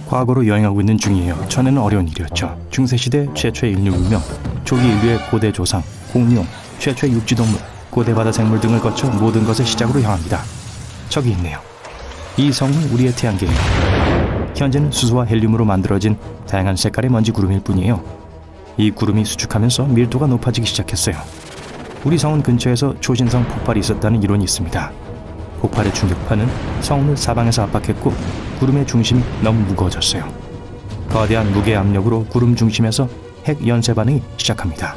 과거로 여행하고 있는 중이에요. 전에는 어려운 일이었죠. 중세시대 최초의 인류 문명, 초기 인류의 고대 조상, 공룡, 최초의 육지동물, 고대 바다 생물 등을 거쳐 모든 것의 시작으로 향합니다. 저기 있네요. 이 성은 우리의 태양계예요. 현재는 수소와 헬륨으로 만들어진 다양한 색깔의 먼지 구름일 뿐이에요. 이 구름이 수축하면서 밀도가 높아지기 시작했어요. 우리 성은 근처에서 초신성 폭발이 있었다는 이론이 있습니다. 폭발의 충격파는 성운을 사방에서 압박했고 구름의 중심이 너무 무거워졌어요. 거대한 무게 압력으로 구름 중심에서 핵 연쇄 반응이 시작합니다.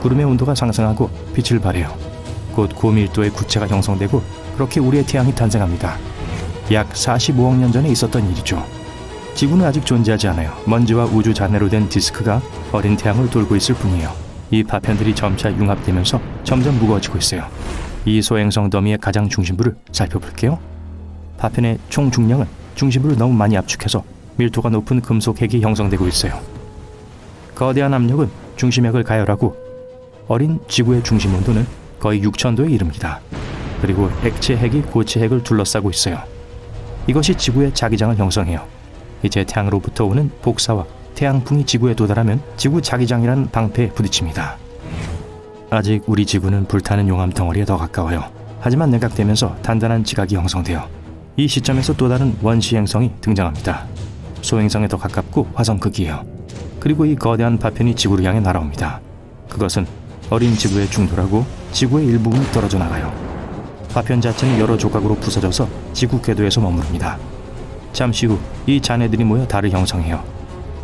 구름의 온도가 상승하고 빛을 발해요. 곧 고밀도의 구체가 형성되고 그렇게 우리의 태양이 탄생합니다. 약 45억 년 전에 있었던 일이죠. 지구는 아직 존재하지 않아요. 먼지와 우주 잔해로 된 디스크가 어린 태양을 돌고 있을 뿐이에요. 이 파편들이 점차 융합되면서 점점 무거워지고 있어요. 이 소행성 더미의 가장 중심부를 살펴볼게요. 파편의 총 중량은 중심부를 너무 많이 압축해서 밀도가 높은 금속 핵이 형성되고 있어요. 거대한 압력은 중심핵을 가열하고 어린 지구의 중심 온도는 거의 6000도에 이릅니다. 그리고 액체 핵이 고체 핵을 둘러싸고 있어요. 이것이 지구의 자기장을 형성해요. 이제 태양으로부터 오는 복사와 태양풍이 지구에 도달하면 지구 자기장이라는 방패에 부딪힙니다. 아직 우리 지구는 불타는 용암 덩어리에 더 가까워요. 하지만 내각되면서 단단한 지각이 형성돼요. 이 시점에서 또 다른 원시 행성이 등장합니다. 소행성에 더 가깝고 화성 크기예요. 그리고 이 거대한 파편이 지구를 향해 날아옵니다. 그것은 어린 지구의 중도라고 지구의 일부분이 떨어져 나가요. 파편 자체는 여러 조각으로 부서져서 지구 궤도에서 머무릅니다. 잠시 후 이 잔해들이 모여 달을 형성해요.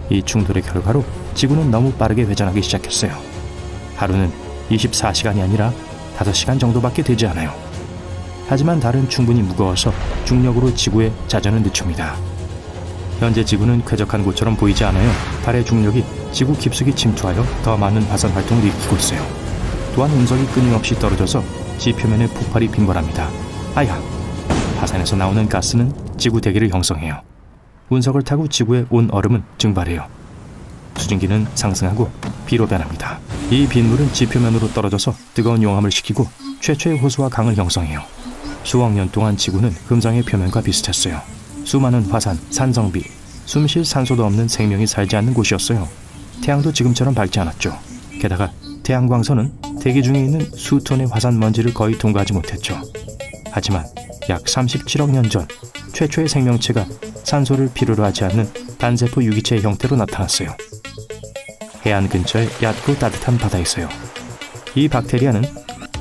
이 충돌의 결과로 지구는 너무 빠르게 회전하기 시작했어요. 하루는 24시간이 아니라 5시간 정도밖에 되지 않아요. 하지만 달은 충분히 무거워서 중력으로 지구의 자전을 늦춥니다. 현재 지구는 쾌적한 곳처럼 보이지 않아요. 달의 중력이 지구 깊숙이 침투하여 더 많은 화산 활동을 일으키고 있어요. 또한 운석이 끊임없이 떨어져서 지표면에 폭발이 빈번합니다. 아야! 화산에서 나오는 가스는 지구 대기를 형성해요. 운석을 타고 지구에 온 얼음은 증발해요. 수증기는 상승하고 비로 변합니다. 이 빗물은 지표면으로 떨어져서 뜨거운 용암을 식히고 최초의 호수와 강을 형성해요. 수억 년 동안 지구는 금성의 표면과 비슷했어요. 수많은 화산, 산성비, 숨쉴 산소도 없는 생명이 살지 않는 곳이었어요. 태양도 지금처럼 밝지 않았죠. 게다가 태양광선은 대기 중에 있는 수톤의 화산 먼지를 거의 통과하지 못했죠. 하지만 약 37억 년 전 최초의 생명체가 산소를 필요로 하지 않는 단세포 유기체의 형태로 나타났어요. 해안 근처의 얕고 따뜻한 바다에 있어요. 이 박테리아는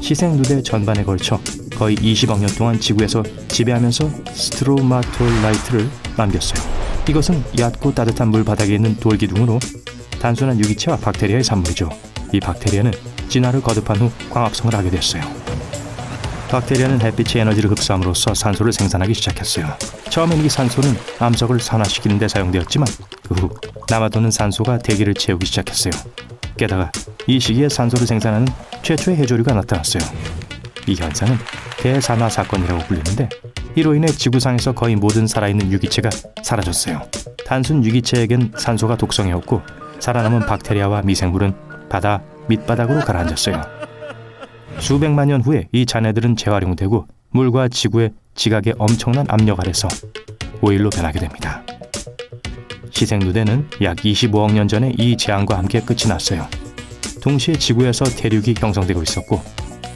시생 누대 전반에 걸쳐 거의 20억 년 동안 지구에서 지배하면서 스트로마톨라이트를 남겼어요. 이것은 얕고 따뜻한 물 바닥에 있는 돌기둥으로 단순한 유기체와 박테리아의 산물이죠. 이 박테리아는 진화를 거듭한 후 광합성을 하게 됐어요. 박테리아는 햇빛의 에너지를 흡수함으로써 산소를 생산하기 시작했어요. 처음엔 이 산소는 암석을 산화시키는 데 사용되었지만 그 후 남아도는 산소가 대기를 채우기 시작했어요. 게다가 이 시기에 산소를 생산하는 최초의 해조류가 나타났어요. 이 현상은 대산화 사건이라고 불리는데 이로 인해 지구상에서 거의 모든 살아있는 유기체가 사라졌어요. 단순 유기체에겐 산소가 독성이었고 살아남은 박테리아와 미생물은 바다 밑바닥으로 가라앉았어요. 수백만 년 후에 이 잔해들은 재활용되고 물과 지구의 지각의 엄청난 압력 아래서 오일로 변하게 됩니다. 시생누대는 약 25억 년 전에 이 재앙과 함께 끝이 났어요. 동시에 지구에서 대륙이 형성되고 있었고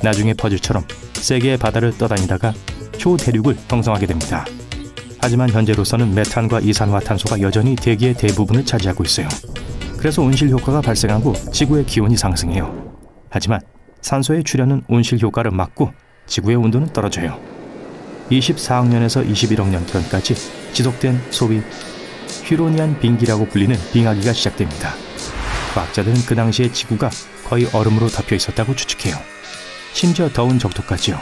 나중에 퍼즐처럼 세계의 바다를 떠다니다가 초대륙을 형성하게 됩니다. 하지만 현재로서는 메탄과 이산화탄소가 여전히 대기의 대부분을 차지하고 있어요. 그래서 온실 효과가 발생하고 지구의 기온이 상승해요. 하지만 산소의 출현은 온실 효과를 막고 지구의 온도는 떨어져요. 24억 년에서 21억 년 전까지 지속된 소위 휴로니안 빙기라고 불리는 빙하기가 시작됩니다. 과학자들은 그 당시에 지구가 거의 얼음으로 덮여 있었다고 추측해요. 심지어 더운 적도까지요.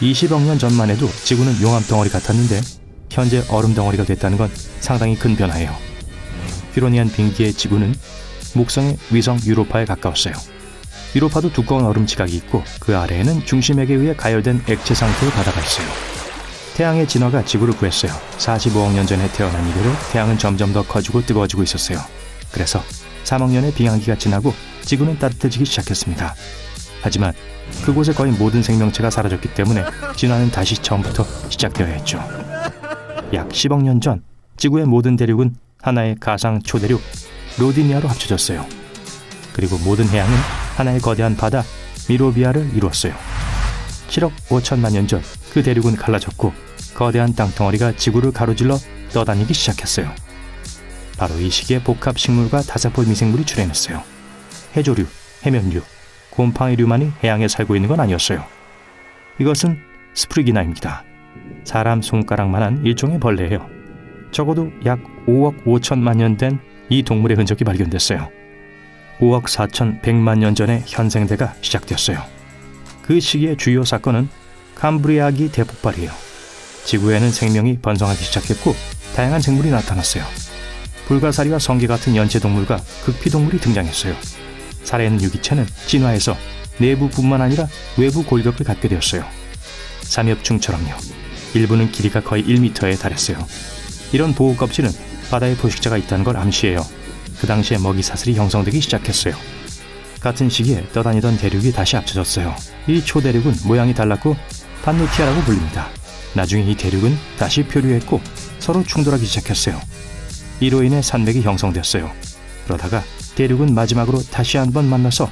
20억 년 전만 해도 지구는 용암 덩어리 같았는데 현재 얼음 덩어리가 됐다는 건 상당히 큰 변화예요. 휴로니안 빙기의 지구는 목성의 위성 유로파에 가까웠어요. 유로파도 두꺼운 얼음 지각이 있고 그 아래에는 중심핵에 의해 가열된 액체 상태의 바다가 있어요. 태양의 진화가 지구를 구했어요. 45억 년 전에 태어난 이래로 태양은 점점 더 커지고 뜨거워지고 있었어요. 그래서 3억 년의 빙하기가 지나고 지구는 따뜻해지기 시작했습니다. 하지만 그곳의 거의 모든 생명체가 사라졌기 때문에 진화는 다시 처음부터 시작되어야 했죠. 약 10억 년 전 지구의 모든 대륙은 하나의 가상 초대륙 로디니아로 합쳐졌어요. 그리고 모든 해양은 하나의 거대한 바다 미로비아를 이루었어요. 7억 5천만 년 전 그 대륙은 갈라졌고 거대한 땅덩어리가 지구를 가로질러 떠다니기 시작했어요. 바로 이 시기에 복합 식물과 다세포 미생물이 출현했어요. 해조류, 해면류, 곰팡이류만이 해양에 살고 있는 건 아니었어요. 이것은 스프리기나입니다. 사람 손가락만한 일종의 벌레예요. 적어도 약 5억 5천만 년 된 이 동물의 흔적이 발견됐어요. 5억 4,100만 년 전에 현생대가 시작되었어요. 그 시기의 주요 사건은 캄브리아기 대폭발이에요. 지구에는 생명이 번성하기 시작했고 다양한 생물이 나타났어요. 불가사리와 성게 같은 연체동물과 극피동물이 등장했어요. 살아있는 유기체는 진화해서 내부뿐만 아니라 외부 골격을 갖게 되었어요. 삼엽충처럼요. 일부는 길이가 거의 1m에 달했어요. 이런 보호 껍질은 바다에 포식자가 있다는 걸 암시해요. 그 당시에 먹이 사슬이 형성되기 시작했어요. 같은 시기에 떠다니던 대륙이 다시 합쳐졌어요. 이 초대륙은 모양이 달랐고 판누티아라고 불립니다. 나중에 이 대륙은 다시 표류했고 서로 충돌하기 시작했어요. 이로 인해 산맥이 형성됐어요. 그러다가 대륙은 마지막으로 다시 한번 만나서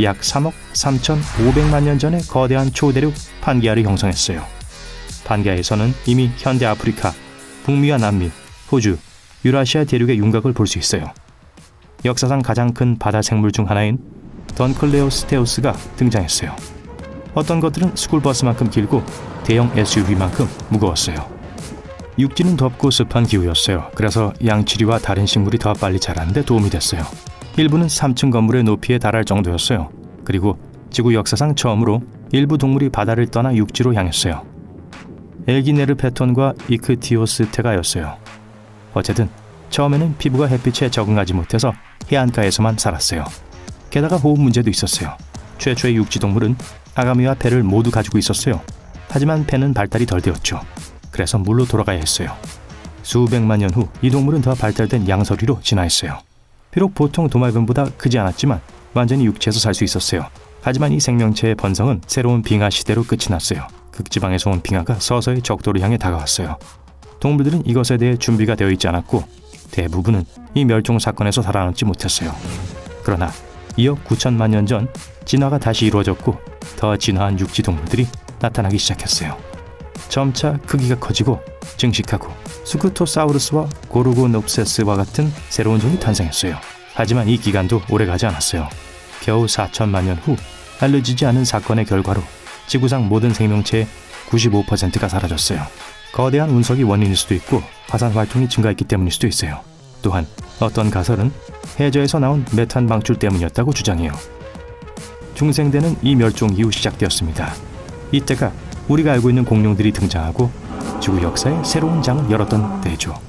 약 3억 3,500만 년 전에 거대한 초대륙 판게아를 형성했어요. 판게아에서는 이미 현대 아프리카, 북미와 남미, 호주, 유라시아 대륙의 윤곽을 볼 수 있어요. 역사상 가장 큰 바다 생물 중 하나인 던클레오스테우스가 등장했어요. 어떤 것들은 스쿨버스만큼 길고 대형 SUV만큼 무거웠어요. 육지는 덥고 습한 기후였어요. 그래서 양치리와 다른 식물이 더 빨리 자라는 데 도움이 됐어요. 일부는 3층 건물의 높이에 달할 정도였어요. 그리고 지구 역사상 처음으로 일부 동물이 바다를 떠나 육지로 향했어요. 엘기네르 패턴과 이크티오스테가였어요. 어쨌든 처음에는 피부가 햇빛에 적응하지 못해서 해안가에서만 살았어요. 게다가 호흡 문제도 있었어요. 최초의 육지동물은 아가미와 배를 모두 가지고 있었어요. 하지만 배는 발달이 덜 되었죠. 그래서 물로 돌아가야 했어요. 수백만 년 후 이 동물은 더 발달된 양서류로 진화했어요. 비록 보통 도마뱀보다 크지 않았지만 완전히 육지에서 살 수 있었어요. 하지만 이 생명체의 번성은 새로운 빙하 시대로 끝이 났어요. 극지방에서 온 빙하가 서서히 적도를 향해 다가왔어요. 동물들은 이것에 대해 준비가 되어 있지 않았고 대부분은 이 멸종 사건에서 살아남지 못했어요. 그러나 2억 9천만 년 전 진화가 다시 이루어졌고 더 진화한 육지 동물들이 나타나기 시작했어요. 점차 크기가 커지고 증식하고 스쿠토사우루스와 고르고놉세스와 같은 새로운 종이 탄생했어요. 하지만 이 기간도 오래가지 않았어요. 겨우 4천만 년 후 알려지지 않은 사건의 결과로 지구상 모든 생명체의 95%가 사라졌어요. 거대한 운석이 원인일 수도 있고 화산 활동이 증가했기 때문일 수도 있어요. 또한 어떤 가설은 해저에서 나온 메탄 방출 때문이었다고 주장해요. 중생대는 이 멸종 이후 시작되었습니다. 이때가 우리가 알고 있는 공룡들이 등장하고 지구 역사의 새로운 장을 열었던 때죠.